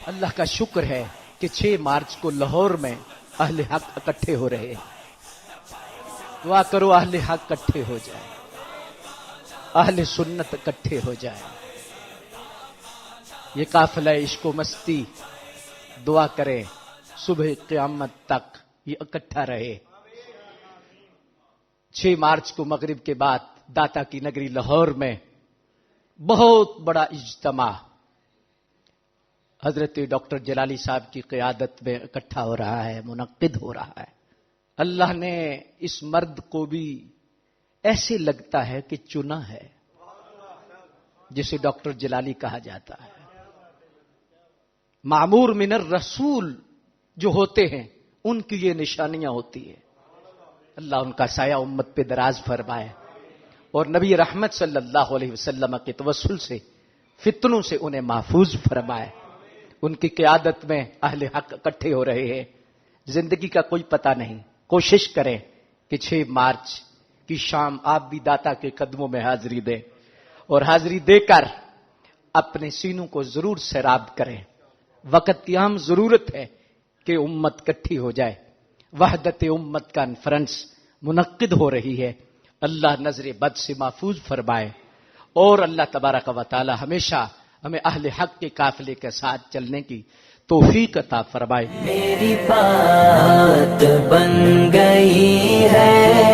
اللہ کا شکر ہے کہ 6 مارچ کو لاہور میں اہل حق اکٹھے ہو رہے ہیں. دعا کرو اہل حق اکٹھے ہو جائیں، اہل سنت اکٹھے ہو جائیں. یہ قافلہ عشق و مستی دعا کریں صبح قیامت تک یہ اکٹھا رہے. 6 مارچ کو مغرب کے بعد داتا کی نگری لاہور میں بہت بڑا اجتماع حضرت ڈاکٹر جلالی صاحب کی قیادت میں اکٹھا ہو رہا ہے، منعقد ہو رہا ہے. اللہ نے اس مرد کو بھی ایسے لگتا ہے کہ چنا ہے، جسے ڈاکٹر جلالی کہا جاتا ہے. معمور من الرسول جو ہوتے ہیں ان کی یہ نشانیاں ہوتی ہیں. اللہ ان کا سایہ امت پہ دراز فرمائے اور نبی رحمت صلی اللہ علیہ وسلم کے توسل سے فتنوں سے انہیں محفوظ فرمائے. ان کی قیادت میں اہل حق اکٹھے ہو رہے ہیں. زندگی کا کوئی پتہ نہیں. کوشش کریں کہ 6 مارچ کی شام آپ بھی داتا کے قدموں میں حاضری دیں اور حاضری دے کر اپنے سینوں کو ضرور سیراب کریں. وقت کی اہم ضرورت ہے کہ امت اکٹھی ہو جائے. وحدت امت کانفرنس منعقد ہو رہی ہے. اللہ نظر بد سے محفوظ فرمائے اور اللہ تبارک و تعالی ہمیشہ ہمیں اہل حق کے قافلے کے ساتھ چلنے کی توفیق عطا فرمائے. میری بات بن گئی ہے